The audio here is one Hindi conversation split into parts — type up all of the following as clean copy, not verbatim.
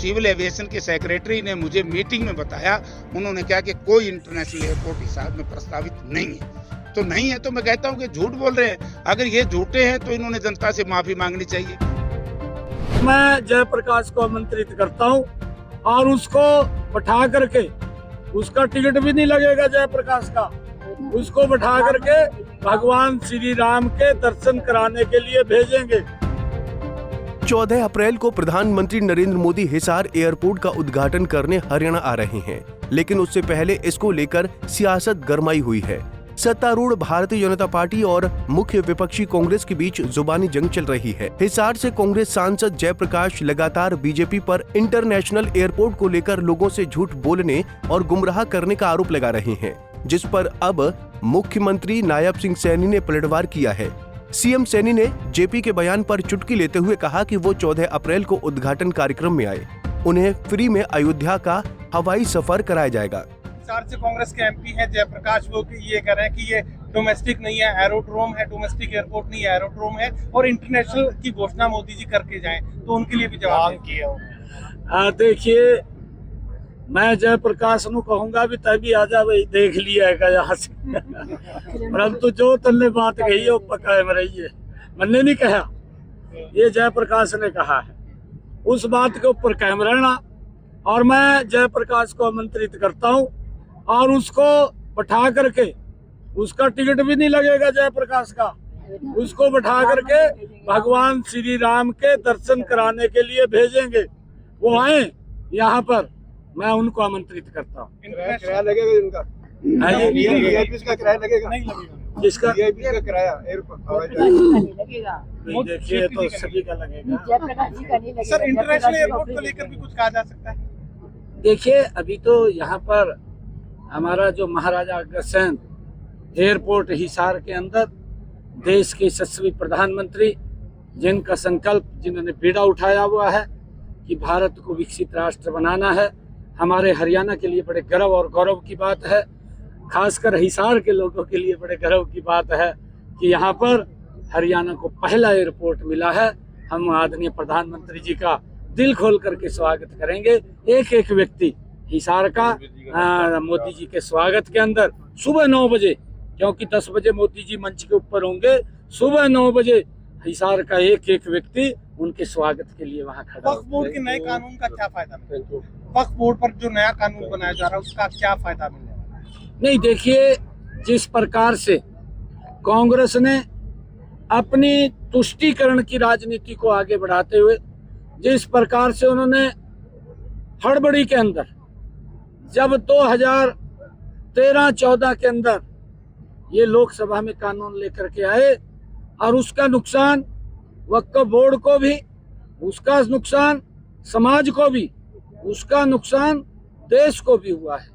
सिविल एविएशन के सेक्रेटरी ने मुझे मीटिंग में बताया, उन्होंने कहा कि कोई इंटरनेशनल एयरपोर्ट हिसार में प्रस्तावित नहीं है। तो नहीं है तो मैं कहता हूं कि झूठ बोल रहे हैं। अगर ये झूठे हैं तो इन्होंने जनता से माफी मांगनी चाहिए। मैं जयप्रकाश को आमंत्रित करता हूं और उसको बैठा करके, उसका टिकट भी नहीं लगेगा जयप्रकाश का, उसको बैठा करके भगवान श्री राम के दर्शन कराने के लिए भेजेंगे। 14 अप्रैल को प्रधानमंत्री नरेंद्र मोदी हिसार एयरपोर्ट का उद्घाटन करने हरियाणा आ रहे हैं, लेकिन उससे पहले इसको लेकर सियासत गरमाई हुई है। सत्तारूढ़ भारतीय जनता पार्टी और मुख्य विपक्षी कांग्रेस के बीच जुबानी जंग चल रही है। हिसार से कांग्रेस सांसद जयप्रकाश लगातार बीजेपी पर इंटरनेशनल एयरपोर्ट को लेकर लोगों से झूठ बोलने और गुमराह करने का आरोप लगा रहे हैं, जिस पर अब मुख्यमंत्री नायब सिंह सैनी ने पलटवार किया है। सीएम सैनी ने जेपी के बयान पर चुटकी लेते हुए कहा कि वो 14 अप्रैल को उद्घाटन कार्यक्रम में आए, उन्हें फ्री में अयोध्या का हवाई सफर कराया जाएगा। हिसार से कांग्रेस के एमपी हैं जयप्रकाश, वो ये कह रहे हैं कि ये डोमेस्टिक नहीं है, एरोड्रोम है, डोमेस्टिक एयरपोर्ट नहीं है, एरोड्रोम है, और इंटरनेशनल की घोषणा मोदी जी करके जाएं, तो उनके लिए भी जवाब किया। देखिए, मैं जयप्रकाश नु कहूंगा भी तभी आजा भाई देख लिया है यहाँ से परंतु जो तन्ने बात कही है वो पक्का है रही है, मैंने नहीं कहा, ये जयप्रकाश ने कहा है। उस बात के ऊपर कायम रहना, और मैं जयप्रकाश को आमंत्रित करता हूँ और उसको बैठा करके, उसका टिकट भी नहीं लगेगा जयप्रकाश का, उसको बैठा करके भगवान श्री राम के दर्शन कराने के लिए भेजेंगे। वो आए यहाँ पर, मैं उनको आमंत्रित करता हूँ। किराया लगेगा इनका? इसका किराया लगेगा? नहीं लगेगा। किसका किराया? देखिए तो सभी का लगेगा। सर, इंटरनेशनल एयरपोर्ट को लेकर भी कुछ कहा जा सकता है? देखिए, अभी तो यहाँ पर हमारा जो महाराजा अग्रसेन एयरपोर्ट हिसार के अंदर देश के यशस्वी प्रधानमंत्री, जिनका संकल्प, जिन्होंने बीड़ा उठाया हुआ है कि भारत को विकसित राष्ट्र बनाना है, हमारे हरियाणा के लिए बड़े गर्व और गौरव की बात है, खासकर हिसार के लोगों के लिए बड़े गर्व की बात है कि यहाँ पर हरियाणा को पहला एयरपोर्ट मिला है। हम आदरणीय प्रधानमंत्री जी का दिल खोल करके स्वागत करेंगे। एक एक व्यक्ति हिसार का मोदी जी के स्वागत के अंदर सुबह 9 बजे, क्योंकि 10 बजे मोदी जी मंच के ऊपर होंगे, सुबह 9 बजे हिसार का एक एक व्यक्ति उनके स्वागत के लिए वहाँ खड़ा। वक्फ बोर्ड के नए कानून का क्या फायदा मिलेगा? वक्फ बोर्ड पर जो नया कानून बनाया जा रहा है उसका क्या फायदा मिलेगा? नहीं, देखिए, जिस प्रकार से कांग्रेस ने अपनी तुष्टीकरण की राजनीति को आगे बढ़ाते हुए, जिस प्रकार से उन्होंने हड़बड़ी के अंदर, जब 2013-14 के अंदर ये लोकसभा में कानून लेकर के आए, और उसका नुकसान वक्फ बोर्ड को भी, उसका नुकसान समाज को भी, उसका नुकसान देश को भी हुआ है।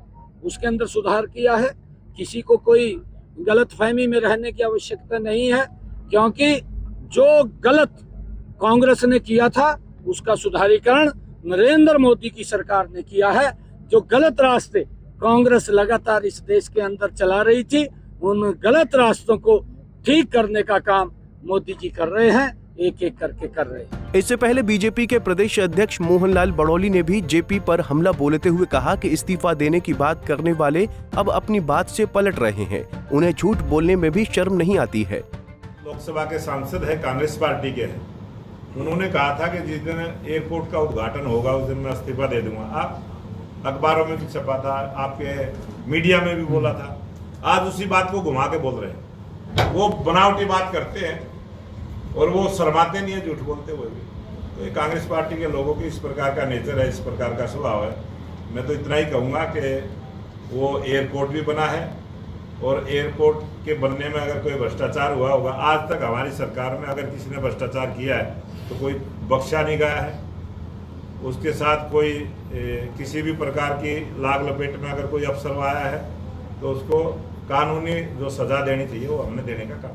उसके अंदर सुधार किया है। किसी को कोई गलतफहमी में रहने की आवश्यकता नहीं है, क्योंकि जो गलत कांग्रेस ने किया था उसका सुधारीकरण नरेंद्र मोदी की सरकार ने किया है। जो गलत रास्ते कांग्रेस लगातार इस देश के अंदर चला रही थी, उन गलत रास्तों को ठीक करने का काम मोदी जी कर रहे हैं, एक एक करके कर रहे हैं। इससे पहले बीजेपी के प्रदेश अध्यक्ष मोहनलाल बड़ौली ने भी जेपी पर हमला बोलते हुए कहा कि इस्तीफा देने की बात करने वाले अब अपनी बात से पलट रहे हैं, उन्हें झूठ बोलने में भी शर्म नहीं आती है। लोकसभा के सांसद है, कांग्रेस पार्टी के हैं, उन्होंने कहा था कि जिस दिन एयरपोर्ट का उद्घाटन होगा उस दिन मैं इस्तीफा दे दूंगा। आप अखबारों में भी छपा था, आपके मीडिया में भी बोला था, आज उसी बात को घुमा के बोल रहे हैं। वो बनावटी बात करते हैं और वो शर्माते नहीं है झूठ बोलते हुए भी। तो ये कांग्रेस पार्टी के लोगों की इस प्रकार का नेचर है, इस प्रकार का स्वभाव है। मैं तो इतना ही कहूँगा कि वो एयरपोर्ट भी बना है, और एयरपोर्ट के बनने में अगर कोई भ्रष्टाचार हुआ होगा, आज तक हमारी सरकार में अगर किसी ने भ्रष्टाचार किया है तो कोई बख्शा नहीं गया है। उसके साथ कोई किसी भी प्रकार की लाग लपेट में अगर कोई अफसर आया है तो उसको कानूनी जो सजा देनी चाहिए वो हमने देने का काम।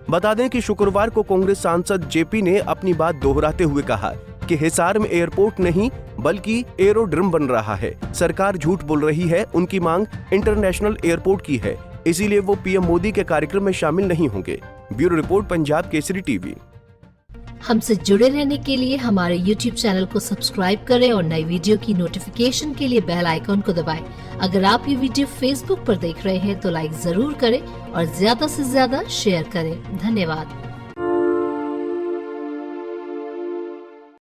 बता दें कि शुक्रवार को कांग्रेस सांसद जेपी ने अपनी बात दोहराते हुए कहा कि हिसार में एयरपोर्ट नहीं बल्कि एरोड्रम बन रहा है। सरकार झूठ बोल रही है, उनकी मांग इंटरनेशनल एयरपोर्ट की है, इसीलिए वो पीएम मोदी के कार्यक्रम में शामिल नहीं होंगे। Bureau report, Punjab Kesari TV. हमसे जुड़े रहने के लिए हमारे YouTube चैनल को सब्सक्राइब करें और नई वीडियो की नोटिफिकेशन के लिए बेल आइकॉन को दबाएं। अगर आप ये वीडियो Facebook पर देख रहे हैं तो लाइक जरूर करें और ज्यादा से ज्यादा शेयर करें। धन्यवाद।